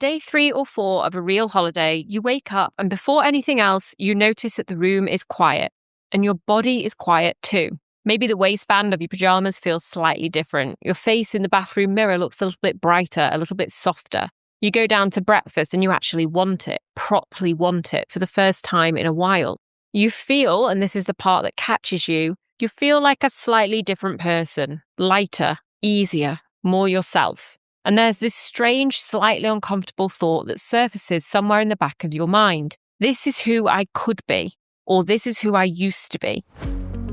day 3 or 4 of a real holiday, you wake up and before anything else, you notice that the room is quiet and your body is quiet too. Maybe the waistband of your pajamas feels slightly different. Your face in the bathroom mirror looks a little bit brighter, a little bit softer. You go down to breakfast and you actually want it, properly want it for the first time in a while. You feel, and this is the part that catches you feel like a slightly different person, lighter, easier, more yourself. And there's this strange, slightly uncomfortable thought that surfaces somewhere in the back of your mind. This is who I could be, or this is who I used to be.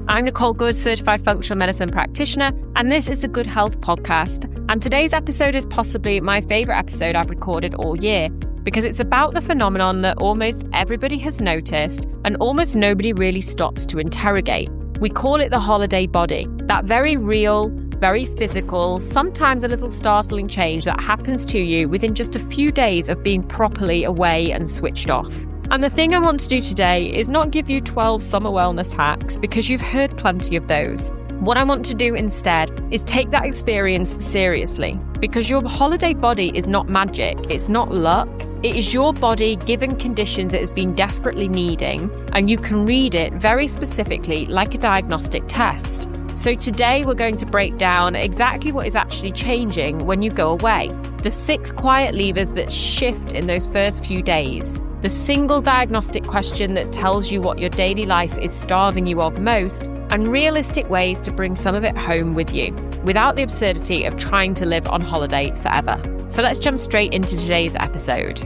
I'm Nicole Goode, certified functional medicine practitioner, and this is the Good Health Podcast. And today's episode is possibly my favourite episode I've recorded all year, because it's about the phenomenon that almost everybody has noticed and almost nobody really stops to interrogate. We call it the holiday body, that very real, very physical, sometimes a little startling change that happens to you within just a few days of being properly away and switched off. And the thing I want to do today is not give you 12 summer wellness hacks, because you've heard plenty of those. What I want to do instead is take that experience seriously, because your holiday body is not magic, it's not luck. It is your body given conditions it has been desperately needing, and you can read it very specifically like a diagnostic test. So today we're going to break down exactly what is actually changing when you go away. The 6 quiet levers that shift in those first few days. The single diagnostic question that tells you what your daily life is starving you of most, and realistic ways to bring some of it home with you, without the absurdity of trying to live on holiday forever. So let's jump straight into today's episode.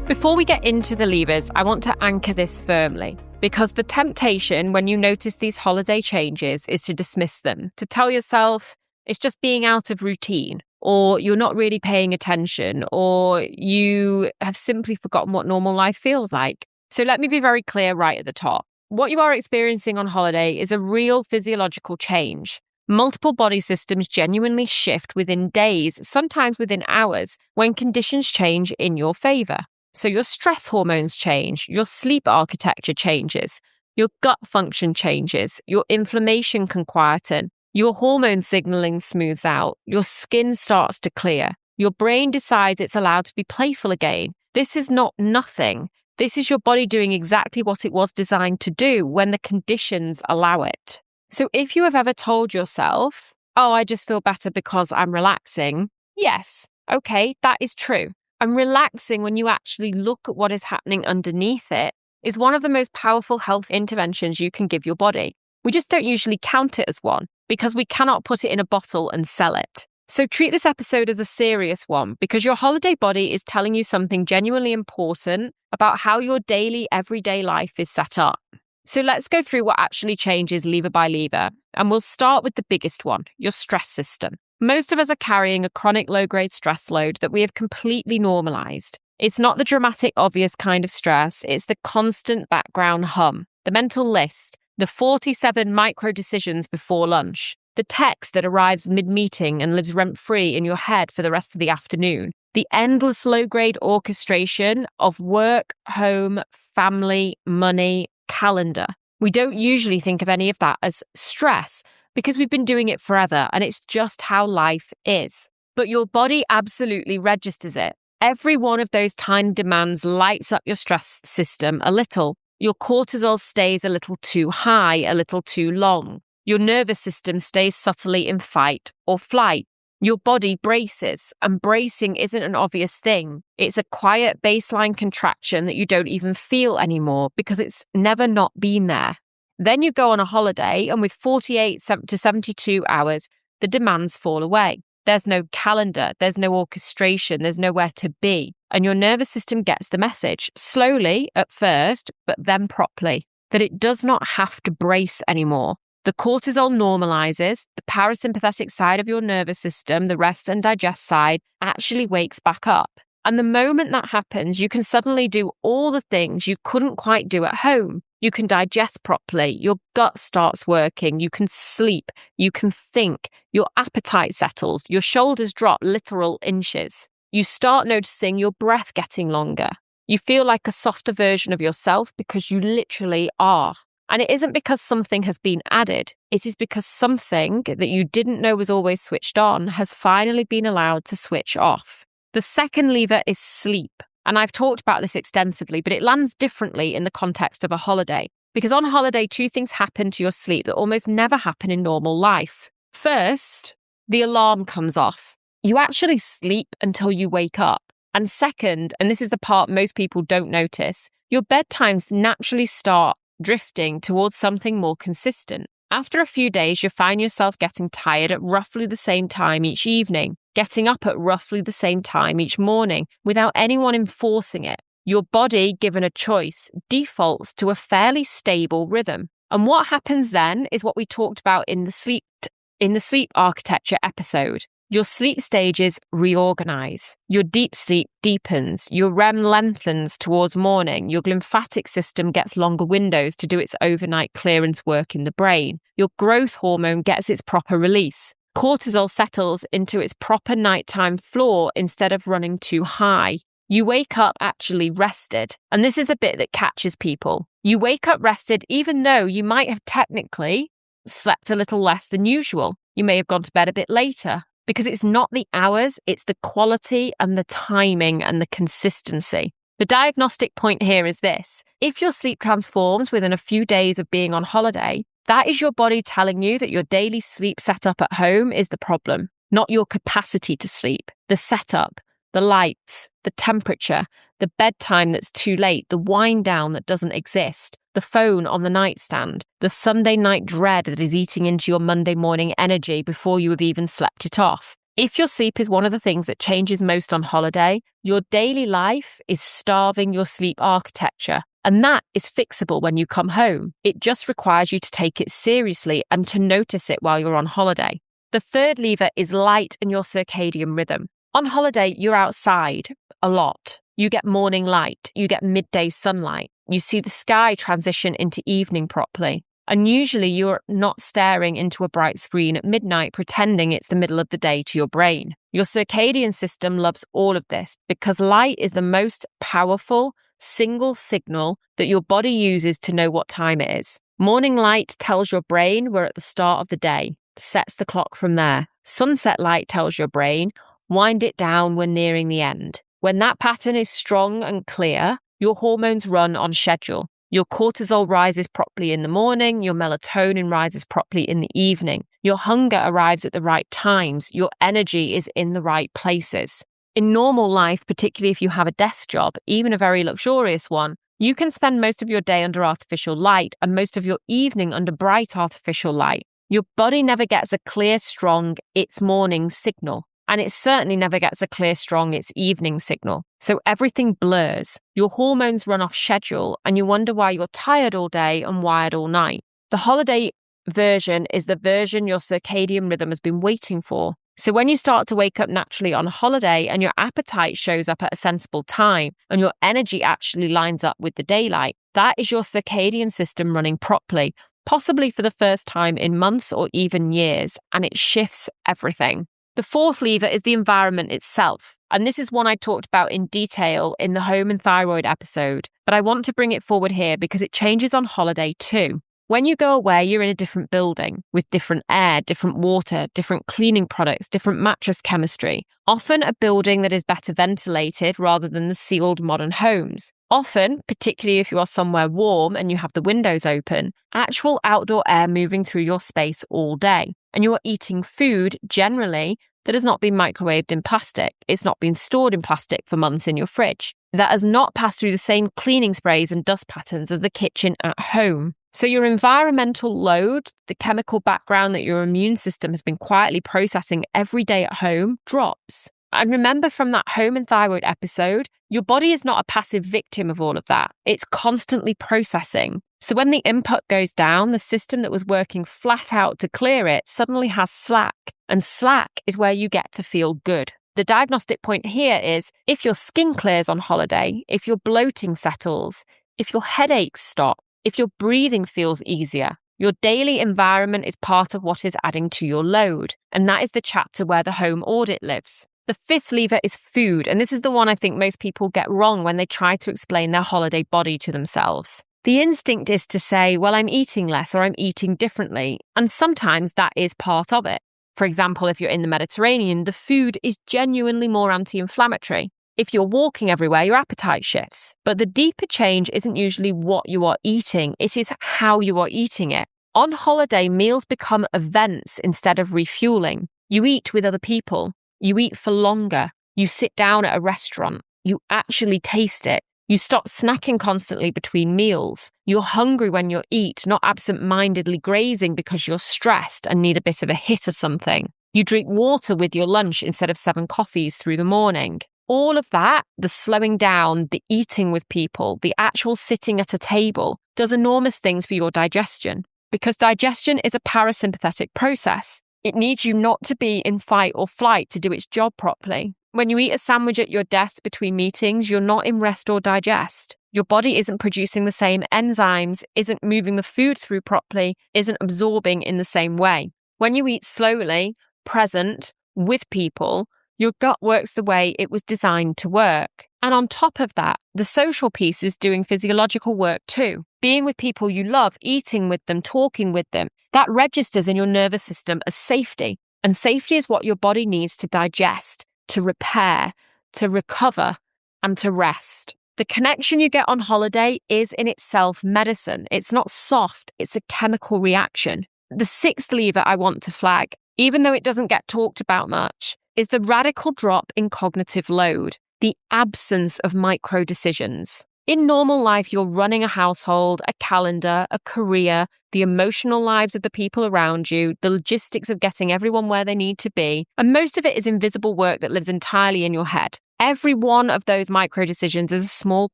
Before we get into the levers, I want to anchor this firmly, because the temptation when you notice these holiday changes is to dismiss them, to tell yourself it's just being out of routine, or you're not really paying attention, or you have simply forgotten what normal life feels like. So let me be very clear right at the top. What you are experiencing on holiday is a real physiological change. Multiple body systems genuinely shift within days, sometimes within hours, when conditions change in your favor. So your stress hormones change, your sleep architecture changes, your gut function changes, your inflammation can quieten, your hormone signaling smooths out, your skin starts to clear, your brain decides it's allowed to be playful again. This is not nothing. This is your body doing exactly what it was designed to do when the conditions allow it. So if you have ever told yourself, oh, I just feel better because I'm relaxing, yes, okay, that is true. And relaxing, when you actually look at what is happening underneath it, is one of the most powerful health interventions you can give your body. We just don't usually count it as one, because we cannot put it in a bottle and sell it. So treat this episode as a serious one, because your holiday body is telling you something genuinely important about how your daily, everyday life is set up. So let's go through what actually changes lever by lever. And we'll start with the biggest one, your stress system. Most of us are carrying a chronic low-grade stress load that we have completely normalized. It's not the dramatic, obvious kind of stress. It's the constant background hum, the mental list, the 47 micro decisions before lunch, the text that arrives mid-meeting and lives rent-free in your head for the rest of the afternoon, the endless low-grade orchestration of work, home, family, money, calendar. We don't usually think of any of that as stress because we've been doing it forever and it's just how life is. But your body absolutely registers it. Every one of those tiny demands lights up your stress system a little. Your cortisol stays a little too high, a little too long. Your nervous system stays subtly in fight or flight. Your body braces, and bracing isn't an obvious thing. It's a quiet baseline contraction that you don't even feel anymore because it's never not been there. Then you go on a holiday, and with 48 to 72 hours, the demands fall away. There's no calendar, there's no orchestration, there's nowhere to be. And your nervous system gets the message, slowly at first, but then properly, that it does not have to brace anymore. The cortisol normalizes, the parasympathetic side of your nervous system, the rest and digest side, actually wakes back up. And the moment that happens, you can suddenly do all the things you couldn't quite do at home. You can digest properly, your gut starts working, you can sleep, you can think, your appetite settles, your shoulders drop literal inches. You start noticing your breath getting longer. You feel like a softer version of yourself because you literally are. And it isn't because something has been added. It is because something that you didn't know was always switched on has finally been allowed to switch off. The second lever is sleep. And I've talked about this extensively, but it lands differently in the context of a holiday. Because on holiday, two things happen to your sleep that almost never happen in normal life. First, the alarm comes off. You actually sleep until you wake up. And second, and this is the part most people don't notice, your bedtimes naturally start drifting towards something more consistent. After a few days, you find yourself getting tired at roughly the same time each evening, getting up at roughly the same time each morning without anyone enforcing it. Your body, given a choice, defaults to a fairly stable rhythm. And what happens then is what we talked about in the sleep architecture episode. Your sleep stages reorganize. Your deep sleep deepens. Your REM lengthens towards morning. Your glymphatic system gets longer windows to do its overnight clearance work in the brain. Your growth hormone gets its proper release. Cortisol settles into its proper nighttime floor instead of running too high. You wake up actually rested. And this is the bit that catches people. You wake up rested even though you might have technically slept a little less than usual. You may have gone to bed a bit later. Because it's not the hours, it's the quality and the timing and the consistency. The diagnostic point here is this. If your sleep transforms within a few days of being on holiday, that is your body telling you that your daily sleep setup at home is the problem, not your capacity to sleep. The setup, the lights, the temperature, the bedtime that's too late, the wind down that doesn't exist, the phone on the nightstand, the Sunday night dread that is eating into your Monday morning energy before you have even slept it off. If your sleep is one of the things that changes most on holiday, your daily life is starving your sleep architecture. And that is fixable when you come home. It just requires you to take it seriously and to notice it while you're on holiday. The third lever is light and your circadian rhythm. On holiday, you're outside a lot. You get morning light, you get midday sunlight, you see the sky transition into evening properly. And usually you're not staring into a bright screen at midnight pretending it's the middle of the day to your brain. Your circadian system loves all of this because light is the most powerful single signal that your body uses to know what time it is. Morning light tells your brain we're at the start of the day, sets the clock from there. Sunset light tells your brain, wind it down, we're nearing the end. When that pattern is strong and clear, your hormones run on schedule. Your cortisol rises properly in the morning, your melatonin rises properly in the evening. Your hunger arrives at the right times, your energy is in the right places. In normal life, particularly if you have a desk job, even a very luxurious one, you can spend most of your day under artificial light and most of your evening under bright artificial light. Your body never gets a clear, strong, it's morning signal. And it certainly never gets a clear, strong, it's evening signal. So everything blurs. Your hormones run off schedule and you wonder why you're tired all day and wired all night. The holiday version is the version your circadian rhythm has been waiting for. So when you start to wake up naturally on holiday and your appetite shows up at a sensible time and your energy actually lines up with the daylight, that is your circadian system running properly, possibly for the first time in months or even years, and it shifts everything. The fourth lever is the environment itself. And this is one I talked about in detail in the home and thyroid episode, but I want to bring it forward here because it changes on holiday too. When you go away, you're in a different building with different air, different water, different cleaning products, different mattress chemistry. Often a building that is better ventilated rather than the sealed modern homes. Often, particularly if you are somewhere warm and you have the windows open, actual outdoor air moving through your space all day. And you are eating food, generally, that has not been microwaved in plastic. It's not been stored in plastic for months in your fridge. That has not passed through the same cleaning sprays and dust patterns as the kitchen at home. So your environmental load, the chemical background that your immune system has been quietly processing every day at home, drops. And remember from that home and thyroid episode, your body is not a passive victim of all of that. It's constantly processing. So when the input goes down, the system that was working flat out to clear it suddenly has slack. And slack is where you get to feel good. The diagnostic point here is if your skin clears on holiday, if your bloating settles, if your headaches stop, if your breathing feels easier, your daily environment is part of what is adding to your load. And that is the chapter where the home audit lives. The fifth lever is food, and this is the one I think most people get wrong when they try to explain their holiday body to themselves. The instinct is to say, well, I'm eating less or I'm eating differently, and sometimes that is part of it. For example, if you're in the Mediterranean, the food is genuinely more anti-inflammatory. If you're walking everywhere, your appetite shifts. But the deeper change isn't usually what you are eating, it is how you are eating it. On holiday, meals become events instead of refueling. You eat with other people. You eat for longer. You sit down at a restaurant. You actually taste it. You stop snacking constantly between meals. You're hungry when you eat, not absent-mindedly grazing because you're stressed and need a bit of a hit of something. You drink water with your lunch instead of 7 coffees through the morning. All of that, the slowing down, the eating with people, the actual sitting at a table, does enormous things for your digestion. Because digestion is a parasympathetic process. It needs you not to be in fight or flight to do its job properly. When you eat a sandwich at your desk between meetings, you're not in rest or digest. Your body isn't producing the same enzymes, isn't moving the food through properly, isn't absorbing in the same way. When you eat slowly, present, with people, your gut works the way it was designed to work. And on top of that, the social piece is doing physiological work too. Being with people you love, eating with them, talking with them, that registers in your nervous system as safety. And safety is what your body needs to digest, to repair, to recover, and to rest. The connection you get on holiday is in itself medicine. It's not soft, it's a chemical reaction. The 6th lever I want to flag, even though it doesn't get talked about much, is the radical drop in cognitive load, the absence of micro decisions. In normal life, you're running a household, a calendar, a career, the emotional lives of the people around you, the logistics of getting everyone where they need to be, and most of it is invisible work that lives entirely in your head. Every one of those micro decisions is a small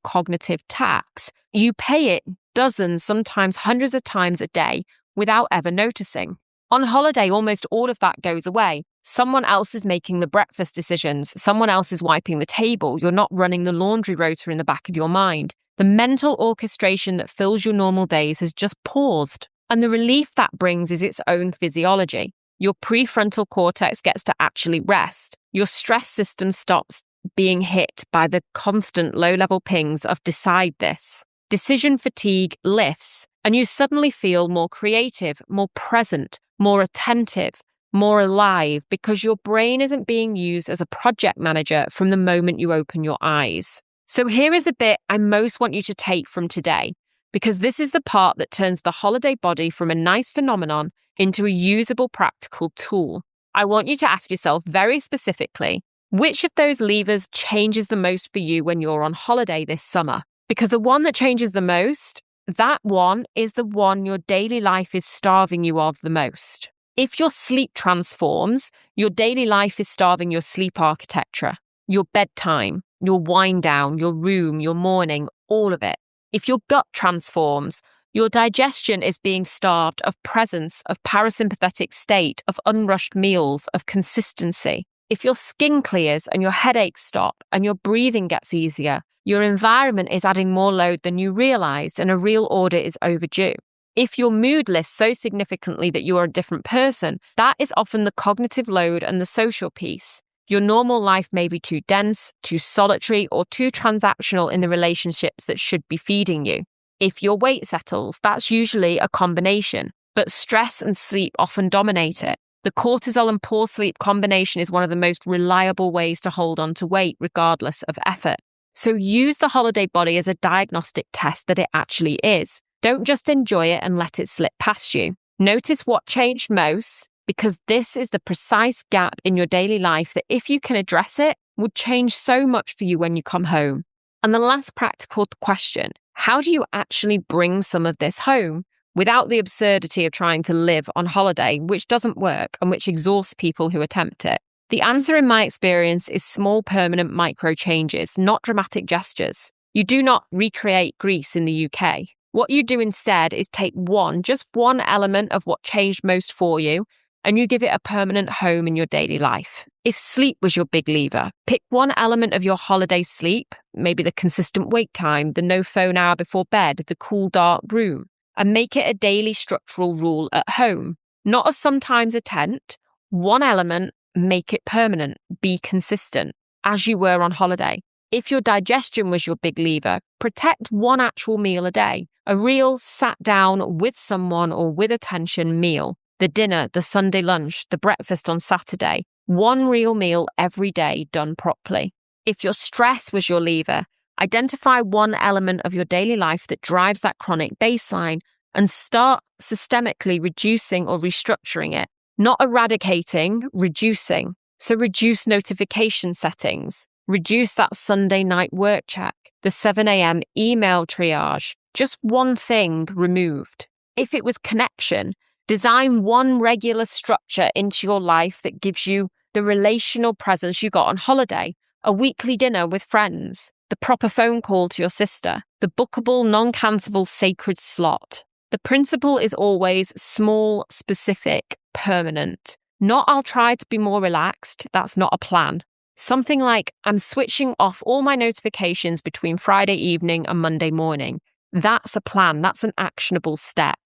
cognitive tax. You pay it dozens, sometimes hundreds of times a day without ever noticing. On holiday, almost all of that goes away. Someone else is making the breakfast decisions. Someone else is wiping the table. You're not running the laundry rota in the back of your mind. The mental orchestration that fills your normal days has just paused. And the relief that brings is its own physiology. Your prefrontal cortex gets to actually rest. Your stress system stops being hit by the constant low-level pings of decide this. Decision fatigue lifts, and you suddenly feel more creative, more present, more attentive, more alive, because your brain isn't being used as a project manager from the moment you open your eyes. So here is the bit I most want you to take from today, because this is the part that turns the holiday body from a nice phenomenon into a usable practical tool. I want you to ask yourself very specifically, which of those levers changes the most for you when you're on holiday this summer? Because the one that changes the most, that one is the one your daily life is starving you of the most. If your sleep transforms, your daily life is starving your sleep architecture, your bedtime, your wind down, your room, your morning, all of it. If your gut transforms, your digestion is being starved of presence, of parasympathetic state, of unrushed meals, of consistency. If your skin clears and your headaches stop and your breathing gets easier, your environment is adding more load than you realized and a real audit is overdue. If your mood lifts so significantly that you are a different person, that is often the cognitive load and the social piece. Your normal life may be too dense, too solitary, or too transactional in the relationships that should be feeding you. If your weight settles, that's usually a combination, but stress and sleep often dominate it. The cortisol and poor sleep combination is one of the most reliable ways to hold on to weight, regardless of effort. So use the holiday body as a diagnostic test that it actually is. Don't just enjoy it and let it slip past you. Notice what changed most, because this is the precise gap in your daily life that, if you can address it, would change so much for you when you come home. And the last practical question, how do you actually bring some of this home without the absurdity of trying to live on holiday, which doesn't work and which exhausts people who attempt it? The answer, in my experience, is small, permanent micro changes, not dramatic gestures. You do not recreate Greece in the UK. What you do instead is take just one element of what changed most for you, and you give it a permanent home in your daily life. If sleep was your big lever, pick one element of your holiday sleep, maybe the consistent wake time, the no phone hour before bed, the cool, dark room, and make it a daily structural rule at home. Not a sometimes attempt, one element, make it permanent, be consistent, as you were on holiday. If your digestion was your big lever, protect one actual meal a day, a real sat down with someone or with attention meal. the dinner, the Sunday lunch, the breakfast on Saturday. One real meal every day done properly. If your stress was your lever, identify one element of your daily life that drives that chronic baseline and start systemically reducing or restructuring it. Not eradicating, reducing. So reduce notification settings. Reduce that Sunday night work check, the 7 a.m. email triage. Just one thing removed. If it was connection, design one regular structure into your life that gives you the relational presence you got on holiday, a weekly dinner with friends, the proper phone call to your sister, the bookable, non-cancelable sacred slot. The principle is always small, specific, permanent. Not I'll try to be more relaxed. That's not a plan. Something like I'm switching off all my notifications between Friday evening and Monday morning. That's a plan. That's an actionable step.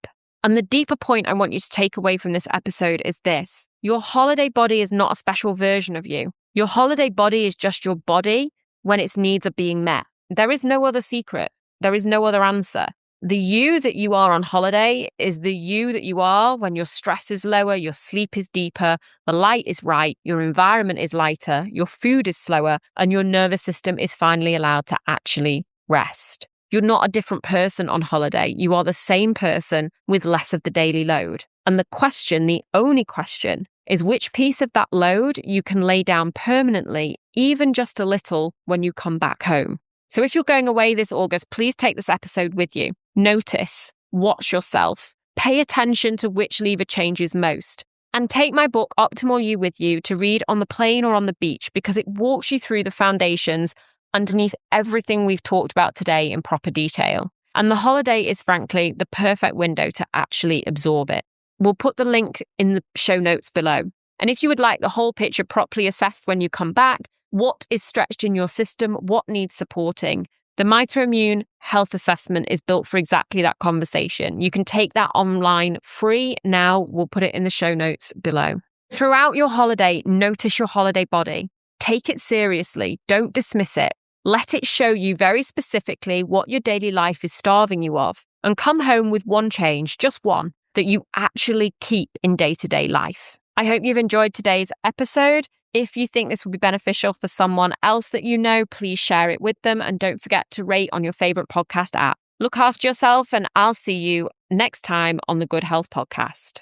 And the deeper point I want you to take away from this episode is this. Your holiday body is not a special version of you. Your holiday body is just your body when its needs are being met. There is no other secret. There is no other answer. The you that you are on holiday is the you that you are when your stress is lower, your sleep is deeper, the light is right, your environment is lighter, your food is slower, and your nervous system is finally allowed to actually rest. You're not a different person on holiday. You are the same person with less of the daily load. And the question, the only question, is which piece of that load you can lay down permanently, even just a little, when you come back home. So if you're going away this August, please take this episode with you. Notice, watch yourself, pay attention to which lever changes most, and take my book, Optimal You, with you to read on the plane or on the beach because it walks you through the foundations underneath everything we've talked about today in proper detail. And the holiday is frankly the perfect window to actually absorb it. We'll put the link in the show notes below. And if you would like the whole picture properly assessed when you come back, what is stretched in your system, what needs supporting, the MitoImmune health assessment is built for exactly that conversation. You can take that online free now. We'll put it in the show notes below. Throughout your holiday, notice your holiday body. Take it seriously. Don't dismiss it. Let it show you very specifically what your daily life is starving you of. And come home with one change, just one, that you actually keep in day-to-day life. I hope you've enjoyed today's episode. If you think this would be beneficial for someone else that you know, please share it with them and don't forget to rate on your favorite podcast app. Look after yourself and I'll see you next time on the Good Health Podcast.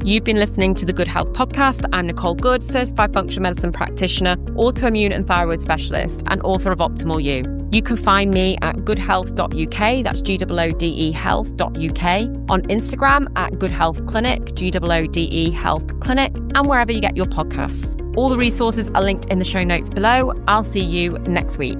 You've been listening to the Good Health Podcast. I'm Nicole Goode, certified functional medicine practitioner, autoimmune and thyroid specialist, and author of Optimal You. You can find me at goodhealth.uk, that's GOODE health.uk, on Instagram at Good Health Clinic, GOODE Health Clinic, and wherever you get your podcasts. All the resources are linked in the show notes below. I'll see you next week.